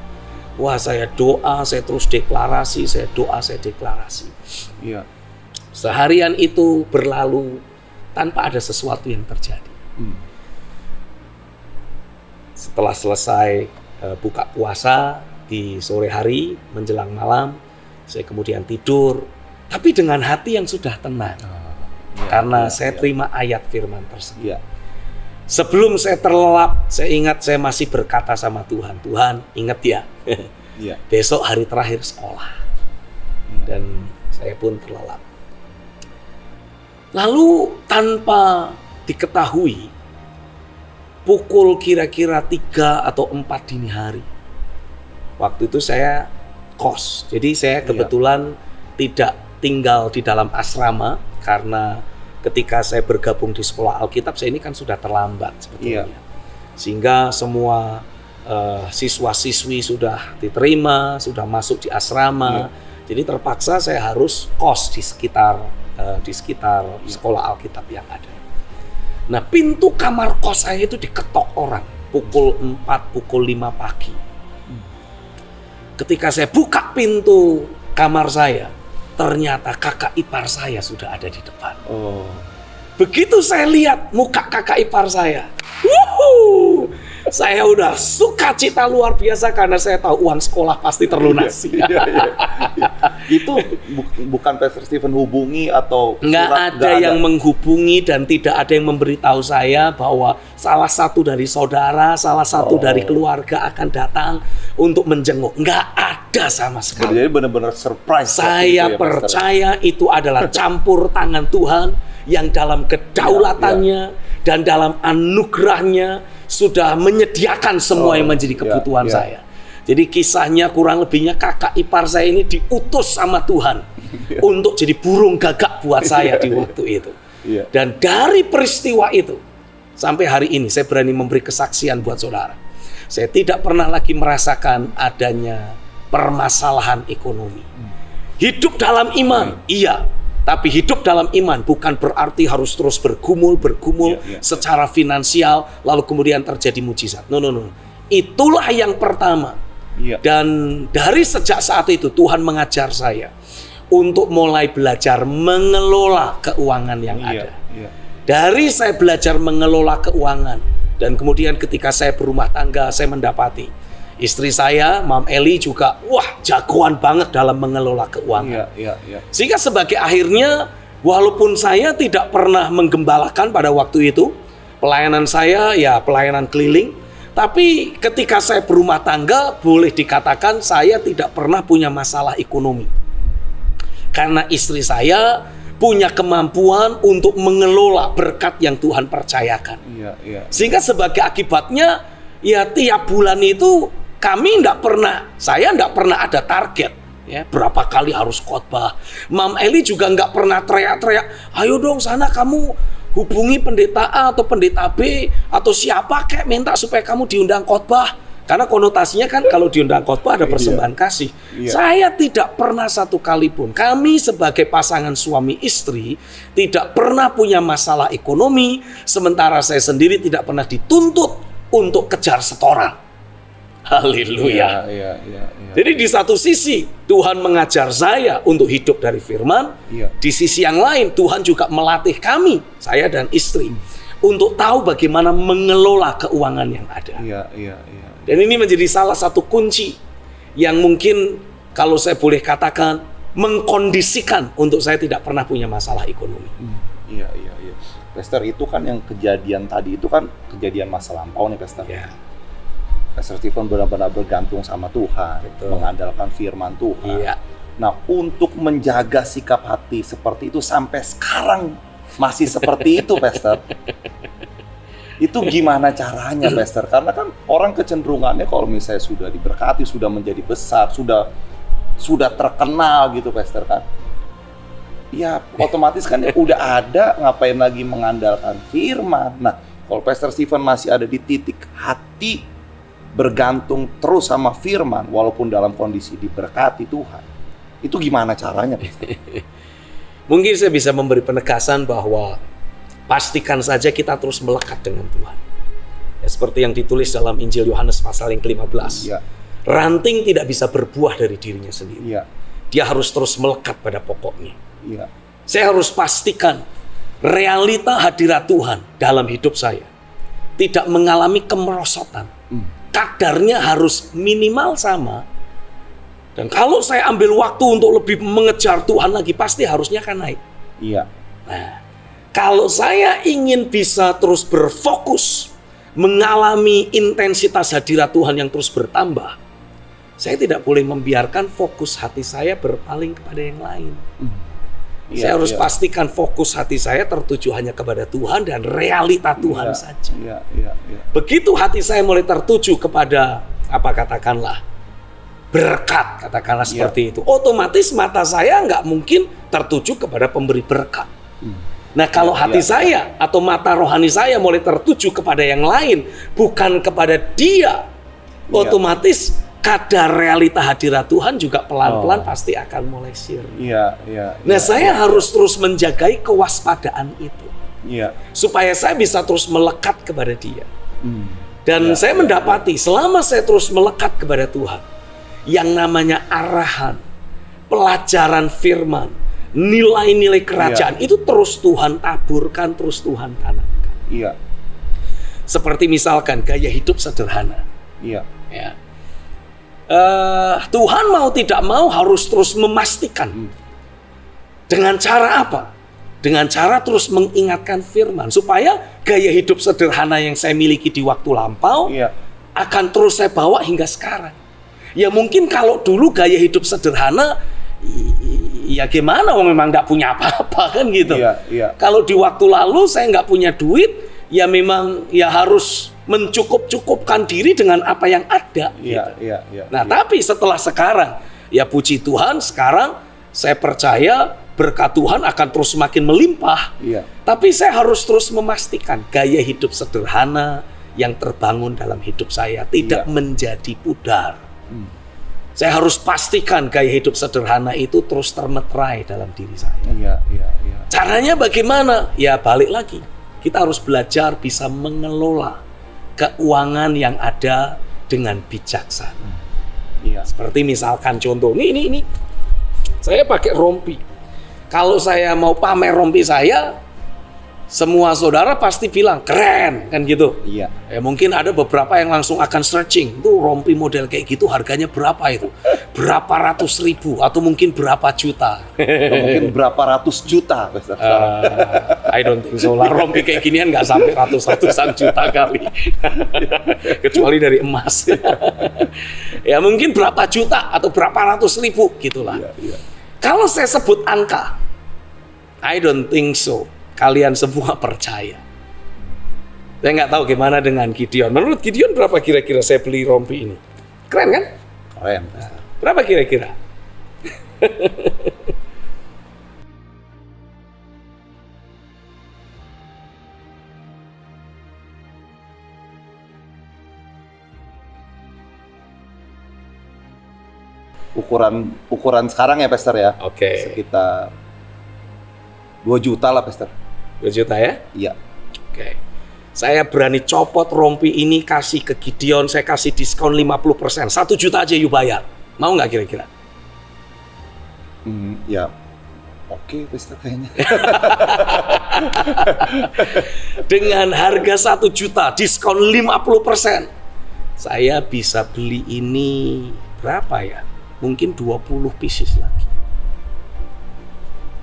Wah, saya doa, saya terus deklarasi, saya doa, saya deklarasi. Seharian itu berlalu tanpa ada sesuatu yang terjadi. Setelah selesai buka puasa di sore hari menjelang malam, saya kemudian tidur, tapi dengan hati yang sudah tenang. karena iya, saya iya. terima ayat firman tersebut. Iya. Sebelum saya terlelap, saya ingat saya masih berkata sama Tuhan, Tuhan ingat ya, Iya. besok hari terakhir sekolah. Dan saya pun terlelap. Lalu tanpa diketahui, pukul kira-kira 3 atau 4 dini hari, waktu itu saya kos. Jadi saya kebetulan tidak tinggal di dalam asrama, karena ketika saya bergabung di sekolah Alkitab, saya ini kan sudah terlambat sebetulnya. Iya. Sehingga semua siswa-siswi sudah diterima, sudah masuk di asrama. Jadi terpaksa saya harus kos di sekitar sekolah Alkitab yang ada. Nah, pintu kamar kos saya itu diketok orang pukul 4, pukul 5 pagi. Ketika saya buka pintu kamar saya, ternyata kakak ipar saya sudah ada di depan. Oh. Begitu saya lihat muka kakak ipar saya, wuhu, saya udah sukacita luar biasa karena saya tahu uang sekolah pasti terlunasi. Iya, iya. Itu bukan Pastor Stephen hubungi atau Nggak surat, ada yang menghubungi dan tidak ada yang memberitahu saya bahwa salah satu dari saudara, salah satu dari keluarga akan datang untuk menjenguk. Nggak ada sama sekali. Jadi benar-benar surprise. Saya waktu itu ya, Pastor. percaya itu adalah campur tangan Tuhan yang dalam kedaulatannya dan dalam anugerahnya sudah menyediakan semua yang menjadi kebutuhan saya. Jadi kisahnya kurang lebihnya kakak ipar saya ini diutus sama Tuhan untuk jadi burung gagak buat saya di waktu itu. Iya. Dan dari peristiwa itu sampai hari ini saya berani memberi kesaksian buat saudara. Saya tidak pernah lagi merasakan adanya permasalahan ekonomi. Hidup dalam iman, iya. Tapi hidup dalam iman bukan berarti harus terus bergumul secara finansial lalu kemudian terjadi mujizat. No. Itulah yang pertama. Iya. Dan dari sejak saat itu Tuhan mengajar saya untuk mulai belajar mengelola keuangan yang ada. Iya. Dari saya belajar mengelola keuangan dan kemudian ketika saya berumah tangga, saya mendapati istri saya, Mam Eli juga jagoan banget dalam mengelola keuangan. Iya. Sehingga sebagai akhirnya walaupun saya tidak pernah menggembalakan pada waktu itu, pelayanan saya ya pelayanan keliling, tapi ketika saya berumah tangga boleh dikatakan saya tidak pernah punya masalah ekonomi. Karena istri saya punya kemampuan untuk mengelola berkat yang Tuhan percayakan. Iya. Sehingga sebagai akibatnya ya tiap bulan itu saya tidak pernah ada target. Ya, berapa kali harus khotbah. Mam Eli juga nggak pernah teriak-teriak, ayo dong sana kamu hubungi pendeta A atau pendeta B atau siapa kayak minta supaya kamu diundang khotbah. Karena konotasinya kan kalau diundang khotbah ada persembahan kasih. Iya. Saya tidak pernah satu kali pun, kami sebagai pasangan suami istri tidak pernah punya masalah ekonomi, sementara saya sendiri tidak pernah dituntut untuk kejar setoran. Haleluya. Iya. Jadi di satu sisi Tuhan mengajar saya untuk hidup dari firman, Iya. di sisi yang lain Tuhan juga melatih kami, saya dan istri, untuk tahu bagaimana mengelola keuangan yang ada. Iya. Dan ini menjadi salah satu kunci yang mungkin kalau saya boleh katakan mengkondisikan untuk saya tidak pernah punya masalah ekonomi. Iya. Pastor, itu kan yang kejadian tadi itu kan kejadian masa lampau nih, Pastor. Ya, Pastor Stephen benar-benar bergantung sama Tuhan, Betul. mengandalkan firman Tuhan. iya. Nah, untuk menjaga sikap hati seperti itu sampai sekarang masih seperti itu, Pastor. Itu gimana caranya, Pastor? Karena kan orang kecenderungannya kalau misalnya sudah diberkati, sudah menjadi besar, sudah terkenal gitu, Pastor kan. Ya, otomatis kan udah ada, ngapain lagi mengandalkan firman. Nah, kalau Pastor Stephen masih ada di titik hati bergantung terus sama firman walaupun dalam kondisi diberkati Tuhan, itu gimana caranya, Pastor? Mungkin saya bisa memberi penegasan bahwa pastikan saja kita terus melekat dengan Tuhan. Ya, seperti yang ditulis dalam Injil Yohanes pasal yang ke-15. Iya. Ranting tidak bisa berbuah dari dirinya sendiri. Iya. Dia harus terus melekat pada pokoknya. Iya. Saya harus pastikan realita hadirat Tuhan dalam hidup saya tidak mengalami kemerosotan. Kadarnya harus minimal sama. Dan kalau saya ambil waktu untuk lebih mengejar Tuhan lagi, pasti harusnya akan naik. Iya. Nah, Kalau saya ingin bisa terus berfokus, mengalami intensitas hadirat Tuhan yang terus bertambah, saya tidak boleh membiarkan fokus hati saya berpaling kepada yang lain. Saya harus pastikan fokus hati saya tertuju hanya kepada Tuhan dan realita Tuhan saja. Begitu hati saya mulai tertuju kepada katakanlah berkat, katakanlah seperti itu, otomatis mata saya nggak mungkin tertuju kepada pemberi berkat. Nah, kalau hati saya atau mata rohani saya mulai tertuju kepada yang lain, bukan kepada Dia, otomatis kadar realita hadirat Tuhan juga pelan-pelan pasti akan mulai sirna. Nah, saya harus terus menjagai kewaspadaan itu, supaya saya bisa terus melekat kepada Dia. Dan saya mendapati selama saya terus melekat kepada Tuhan, yang namanya arahan, pelajaran firman, nilai-nilai kerajaan itu terus Tuhan taburkan, terus Tuhan tanamkan. Seperti misalkan gaya hidup sederhana. Ya. Tuhan mau tidak mau harus terus memastikan. Dengan cara apa? Dengan cara terus mengingatkan firman, supaya gaya hidup sederhana yang saya miliki di waktu lampau akan terus saya bawa hingga sekarang. Ya mungkin kalau dulu gaya hidup sederhana, ya gimana, memang nggak punya apa-apa kan gitu. Kalau di waktu lalu saya nggak punya duit, ya memang ya harus mencukup-cukupkan diri dengan apa yang ada. Nah, tapi setelah sekarang, ya puji Tuhan, sekarang saya percaya berkat Tuhan akan terus semakin melimpah. Tapi saya harus terus memastikan gaya hidup sederhana yang terbangun dalam hidup saya tidak menjadi pudar. Saya harus pastikan gaya hidup sederhana itu terus termeterai dalam diri saya. Caranya bagaimana? Ya balik lagi, kita harus belajar bisa mengelola keuangan yang ada dengan bijaksana. Seperti misalkan contoh, ini saya pakai rompi. Kalau saya mau pamer rompi saya, semua saudara pasti bilang keren kan gitu. Mungkin ada beberapa yang langsung akan searching, tuh rompi model kayak gitu harganya berapa itu? Berapa ratus ribu atau mungkin berapa juta? Mungkin berapa ratus juta. I don't think so lah, rompi kayak ginian nggak sampai ratus-ratusan juta kali. Kecuali dari emas. Ya mungkin berapa juta atau berapa ratus ribu gitulah. Kalau saya sebut angka, I don't think so kalian semua percaya. Saya nggak tahu gimana dengan Gideon. Menurut Gideon berapa kira-kira saya beli rompi ini? Keren kan? Keren. Nah, berapa kira-kira? Ukuran sekarang ya, Pastor ya? Oke. Sekitar 2 juta lah, Pastor. 2 juta ya? Iya. Oke. Saya berani copot rompi ini, kasih ke Gideon, saya kasih diskon 50%. 1 juta aja you bayar. Mau nggak kira-kira? Ya. Oke, Pastor kayaknya. Dengan harga 1 juta, diskon 50%. Saya bisa beli ini berapa ya? Mungkin 20 pieces lagi.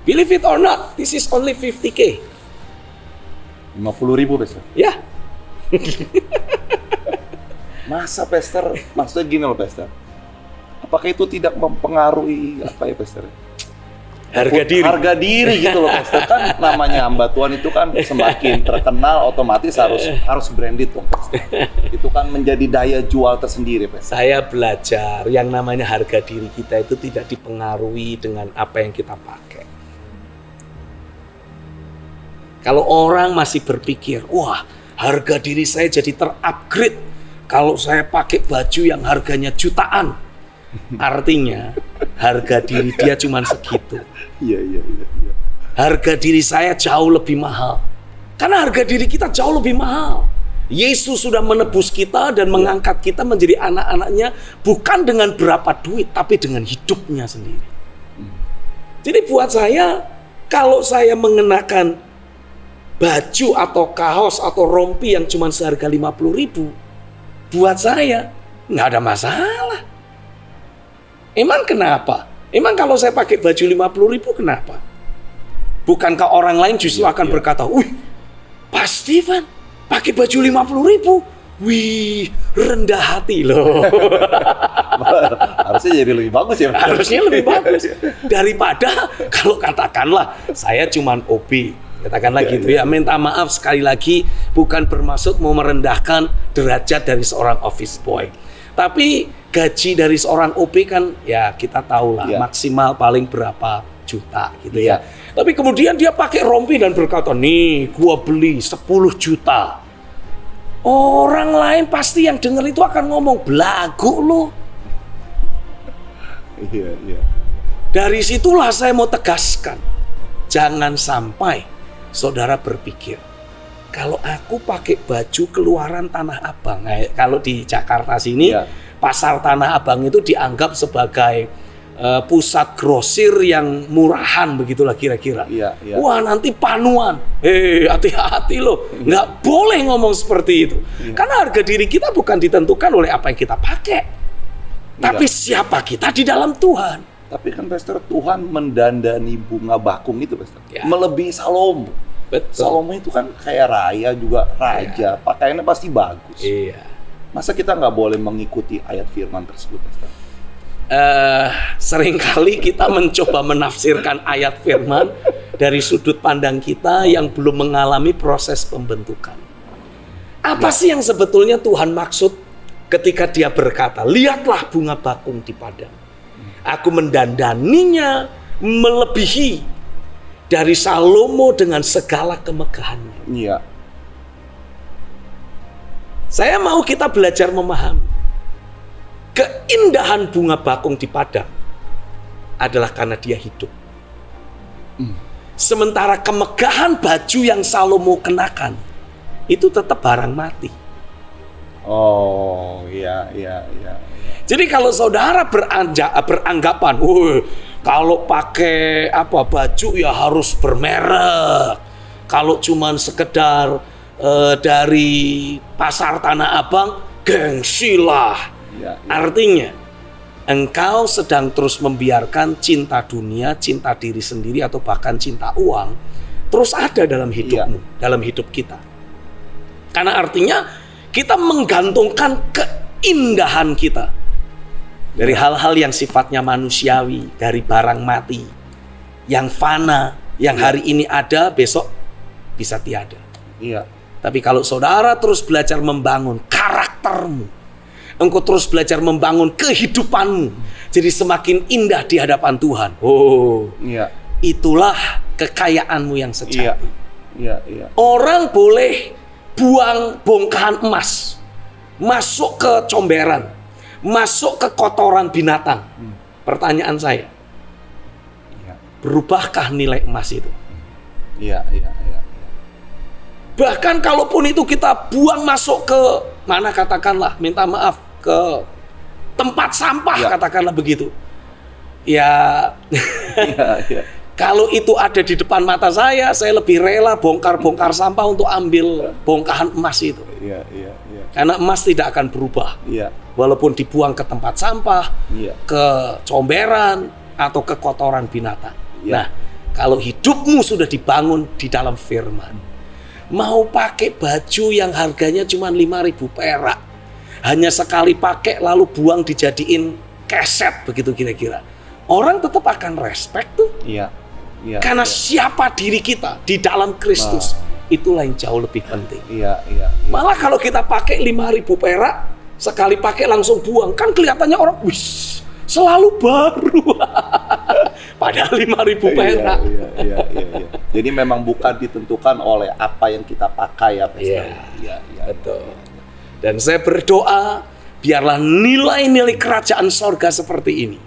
Believe it or not, this is only 50K. 50.000, Pastor. Ya. Masa, Pastor? Maksudnya gini loh, Pastor. Apakah itu tidak mempengaruhi apa ya, Pastor? Harga diri gitu loh, Pastor. Kan namanya hamba Tuhan itu kan semakin terkenal otomatis harus branded dong, Pastor. Itu kan menjadi daya jual tersendiri, Pastor. Saya belajar yang namanya harga diri kita itu tidak dipengaruhi dengan apa yang kita pakai. Kalau orang masih berpikir, wah harga diri saya jadi terupgrade kalau saya pakai baju yang harganya jutaan, artinya harga diri dia cuma segitu. Iya. Harga diri saya jauh lebih mahal. Karena harga diri kita jauh lebih mahal. Yesus sudah menebus kita dan mengangkat kita menjadi anak-anaknya bukan dengan berapa duit, tapi dengan hidupnya sendiri. Jadi buat saya, kalau saya mengenakan baju atau kaos atau rompi yang cuma seharga 50.000, buat saya nggak ada masalah. Emang kenapa? Emang kalau saya pakai baju 50.000 kenapa? Bukankah orang lain justru akan berkata, wih, Pak Steven pakai baju 50.000, wih, rendah hati loh. Harusnya jadi lebih bagus ya. Harusnya lebih bagus daripada kalau katakanlah saya cuman OB, katakanlah gitu ya. Minta maaf sekali lagi, bukan bermaksud mau merendahkan derajat dari seorang office boy. Tapi gaji dari seorang OB kan ya kita tahu lah maksimal paling berapa juta gitu ya. Tapi kemudian dia pakai rompi dan berkata, nih gua beli 10 juta. Orang lain pasti yang denger itu akan ngomong, belagu lu. Iya. Dari situlah saya mau tegaskan, jangan sampai saudara berpikir, kalau aku pakai baju keluaran Tanah Abang, kalau di Jakarta sini, pasar Tanah Abang itu dianggap sebagai pusat grosir yang murahan, begitulah kira-kira. Wah, nanti panuan. Hati-hati loh, nggak boleh ngomong seperti itu. Karena harga diri kita bukan ditentukan oleh apa yang kita pakai, tapi siapa kita di dalam Tuhan. Tapi kan Pastor, Tuhan mendandani bunga bakung itu Pastor, melebihi Salomo. Betul. Salomo itu kan kaya raya juga raja, pakaiannya pasti bagus. Masa kita nggak boleh mengikuti ayat firman tersebut Pastor? Seringkali kita mencoba menafsirkan ayat firman dari sudut pandang kita yang belum mengalami proses pembentukan. Apa sih yang sebetulnya Tuhan maksud ketika dia berkata, lihatlah bunga bakung di padang, aku mendandaninya melebihi dari Salomo dengan segala kemegahannya. Saya mau kita belajar memahami keindahan bunga bakung di padang adalah karena dia hidup. Sementara kemegahan baju yang Salomo kenakan itu tetap barang mati. Jadi kalau saudara beranggapan, kalau pakai baju ya harus bermerek. Kalau cuman sekedar dari pasar Tanah Abang, gengsilah. Artinya engkau sedang terus membiarkan cinta dunia, cinta diri sendiri, atau bahkan cinta uang terus ada dalam hidupmu, dalam hidup kita. Karena artinya kita menggantungkan keindahan kita dari hal-hal yang sifatnya manusiawi, dari barang mati yang fana, yang hari ini ada, besok bisa tiada. Tapi kalau saudara terus belajar membangun karaktermu, engkau terus belajar membangun kehidupanmu jadi semakin indah di hadapan Tuhan. Itulah kekayaanmu yang sejati. Orang boleh buang bongkahan emas, masuk ke comberan, masuk ke kotoran binatang. Pertanyaan saya, berubahkah nilai emas itu? Bahkan kalaupun itu kita buang masuk ke mana, katakanlah, minta maaf, ke tempat sampah, katakanlah begitu. Kalau itu ada di depan mata saya lebih rela bongkar-bongkar sampah untuk ambil bongkahan emas itu. Karena emas tidak akan berubah. Walaupun dibuang ke tempat sampah, ke comberan, atau ke kotoran binatang. Nah, kalau hidupmu sudah dibangun di dalam firman, mau pakai baju yang harganya cuma 5.000 perak, hanya sekali pakai lalu buang dijadiin keset, begitu kira-kira, orang tetap akan respect tuh. Karena siapa diri kita di dalam Kristus, itulah yang jauh lebih penting. Malah kalau kita pakai 5.000 perak, sekali pakai langsung buang, kan kelihatannya orang, wis, selalu baru. Padahal 5.000 perak. Jadi memang bukan ditentukan oleh apa yang kita pakai ya, Pastor. Betul. Dan saya berdoa, biarlah nilai-nilai kerajaan sorga seperti ini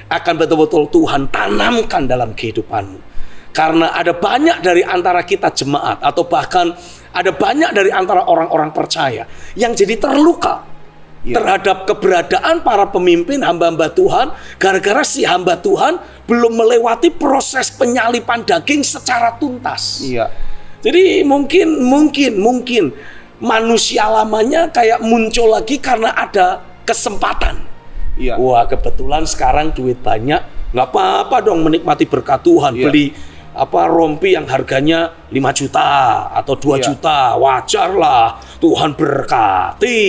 akan betul-betul Tuhan tanamkan dalam kehidupanmu. Karena ada banyak dari antara kita jemaat, atau bahkan ada banyak dari antara orang-orang percaya yang jadi terluka terhadap keberadaan para pemimpin hamba-hamba Tuhan, gara-gara si hamba Tuhan belum melewati proses penyalipan daging secara tuntas. Jadi mungkin manusia lamanya kayak muncul lagi karena ada kesempatan. Wah, kebetulan sekarang duit banyak, nggak apa-apa dong menikmati berkat Tuhan, beli rompi yang harganya 5 juta atau 2 Iya. juta, wajar lah. Tuhan berkati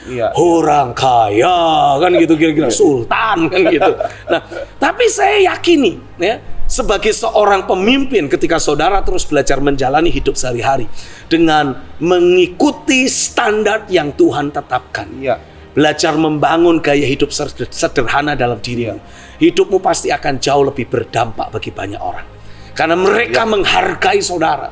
Iya. orang kaya, kan gitu kira-kira, sultan kan gitu. Nah, tapi saya yakini ya, sebagai seorang pemimpin ketika saudara terus belajar menjalani hidup sehari-hari dengan mengikuti standar yang Tuhan tetapkan. Iya. Belajar membangun gaya hidup sederhana dalam dirimu. Hidupmu pasti akan jauh lebih berdampak bagi banyak orang. Karena mereka menghargai saudara.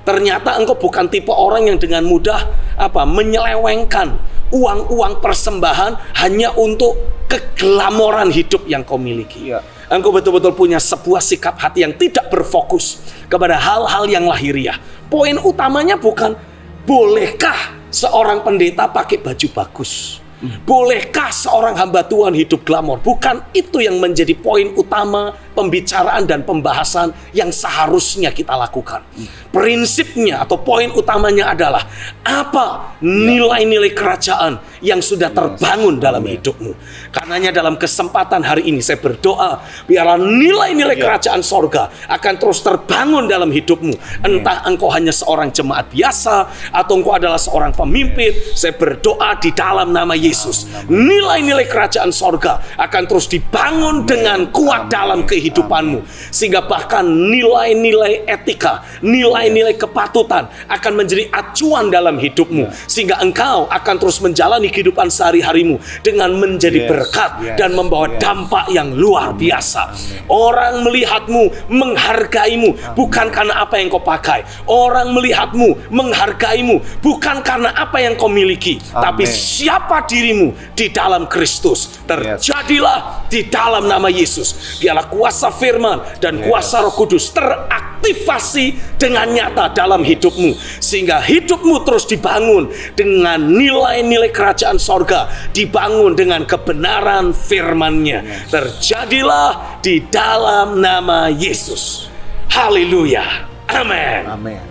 Ternyata engkau bukan tipe orang yang dengan mudah menyelewengkan uang-uang persembahan hanya untuk keglamoran hidup yang kau miliki. Iya. Engkau betul-betul punya sebuah sikap hati yang tidak berfokus kepada hal-hal yang lahiriah. Poin utamanya bukan bolehkah seorang pendeta pakai baju bagus. Bolehkah seorang hamba Tuhan hidup glamor? Bukan itu yang menjadi poin utama pembicaraan dan pembahasan yang seharusnya kita lakukan. Prinsipnya atau poin utamanya adalah apa nilai-nilai kerajaan yang sudah terbangun dalam hidupmu. Karenanya dalam kesempatan hari ini saya berdoa biarlah nilai-nilai kerajaan sorga akan terus terbangun dalam hidupmu. Entah engkau hanya seorang jemaat biasa atau engkau adalah seorang pemimpin, saya berdoa di dalam nama Yesus, nilai-nilai kerajaan sorga akan terus dibangun dengan kuat dalam kehidupanmu, sehingga bahkan nilai-nilai etika, nilai-nilai kepatutan akan menjadi acuan dalam hidupmu, sehingga engkau akan terus menjalani kehidupan sehari-harimu dengan menjadi berkat dan membawa dampak yang luar biasa. Orang melihatmu, menghargaimu bukan karena apa yang kau pakai. Orang melihatmu, menghargaimu bukan karena apa yang kau miliki, tapi siapa dirimu di dalam Kristus. Terjadilah di dalam nama Yesus. Biarlah kuasa firman dan kuasa Roh Kudus teraktivasi dengan nyata dalam hidupmu, sehingga hidupmu terus dibangun dengan nilai-nilai kerajaan sorga, dibangun dengan kebenaran firman-Nya. Terjadilah di dalam nama Yesus. Haleluya. Amin. Amin.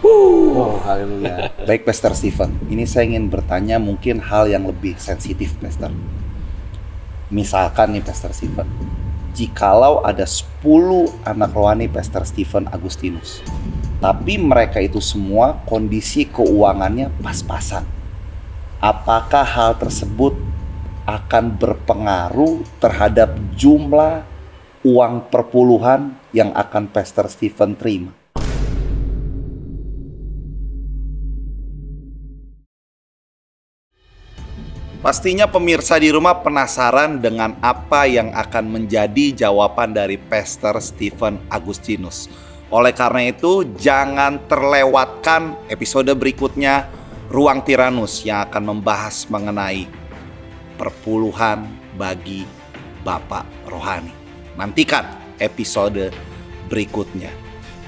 Oh, haleluya. Baik, Pastor Stephen. Ini saya ingin bertanya mungkin hal yang lebih sensitif, Pastor. Misalkan nih, Pastor Stephen, jikalau ada 10 anak rohani Pastor Stephen Agustinus, tapi mereka itu semua kondisi keuangannya pas-pasan, apakah hal tersebut akan berpengaruh terhadap jumlah uang perpuluhan yang akan Pastor Stephen terima? Pastinya pemirsa di rumah penasaran dengan apa yang akan menjadi jawaban dari Pastor Stephen Agustinus. Oleh karena itu, jangan terlewatkan episode berikutnya, Ruang Tiranus, yang akan membahas mengenai perpuluhan bagi Bapak Rohani. Nantikan episode berikutnya.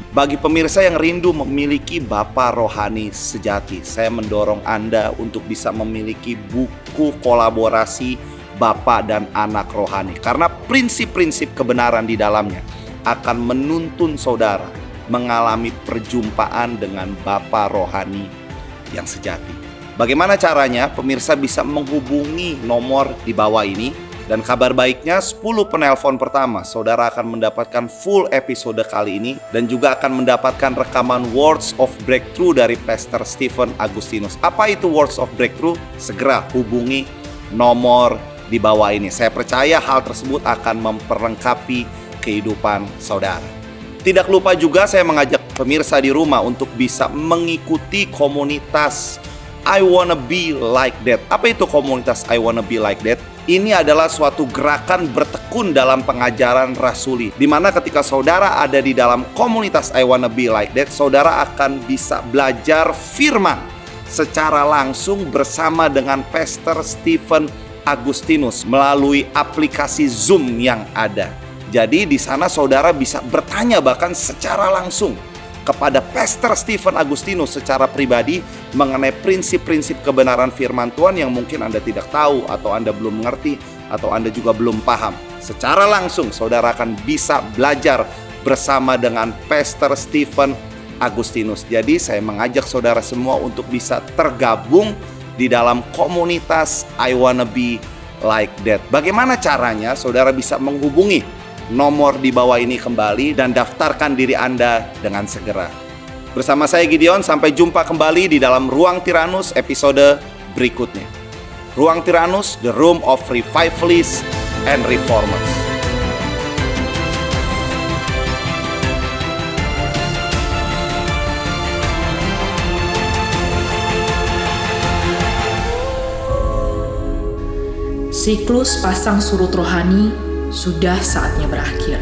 Bagi pemirsa yang rindu memiliki Bapak Rohani sejati, saya mendorong Anda untuk bisa memiliki buku kolaborasi Bapak dan Anak Rohani. Karena prinsip-prinsip kebenaran di dalamnya akan menuntun saudara mengalami perjumpaan dengan Bapak Rohani yang sejati. Bagaimana caranya? Pemirsa bisa menghubungi nomor di bawah ini. Dan kabar baiknya, 10 penelpon pertama saudara akan mendapatkan full episode kali ini, dan juga akan mendapatkan rekaman Words of Breakthrough dari Pastor Stephen Agustinus. Apa itu Words of Breakthrough? Segera hubungi nomor di bawah ini. Saya percaya hal tersebut akan memperlengkapi kehidupan saudara. Tidak lupa juga saya mengajak pemirsa di rumah untuk bisa mengikuti komunitas I Wanna Be Like That. Apa itu komunitas I Wanna Be Like That? Ini adalah suatu gerakan bertekun dalam pengajaran rasuli, di mana ketika saudara ada di dalam komunitas I Wanna Be Like That, saudara akan bisa belajar firman secara langsung bersama dengan Pastor Stephen Agustinus melalui aplikasi Zoom yang ada. Jadi di sana saudara bisa bertanya bahkan secara langsung kepada Pastor Stephen Agustinus secara pribadi mengenai prinsip-prinsip kebenaran firman Tuhan yang mungkin Anda tidak tahu, atau Anda belum mengerti, atau Anda juga belum paham. Secara langsung saudara akan bisa belajar bersama dengan Pastor Stephen Agustinus. Jadi saya mengajak saudara semua untuk bisa tergabung di dalam komunitas I Wanna Be Like That. Bagaimana caranya? Saudara bisa menghubungi nomor di bawah ini kembali dan daftarkan diri Anda dengan segera. Bersama saya Gideon, sampai jumpa kembali di dalam Ruang Tiranus episode berikutnya. Ruang Tiranus, the room of revivalists and reformers. Siklus pasang surut rohani sudah saatnya berakhir.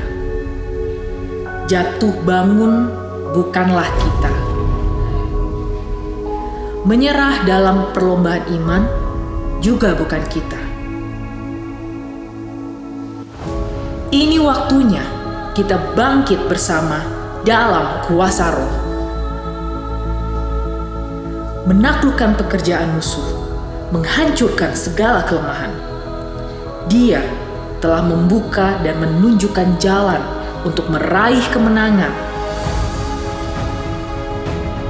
Jatuh bangun bukanlah kita. Menyerah dalam perlombaan iman juga bukan kita. Ini waktunya kita bangkit bersama dalam kuasa Roh. Menaklukkan pekerjaan musuh, menghancurkan segala kelemahan. Dia telah membuka dan menunjukkan jalan untuk meraih kemenangan.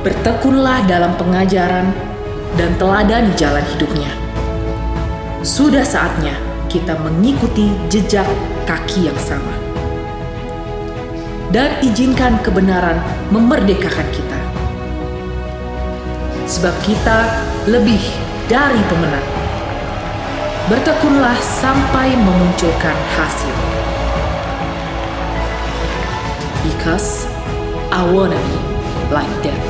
Bertekunlah dalam pengajaran dan teladani jalan hidupnya. Sudah saatnya kita mengikuti jejak kaki yang sama. Dan izinkan kebenaran memerdekakan kita. Sebab kita lebih dari pemenang. Bertekunlah sampai memunculkan hasil. Because I wanna be like them.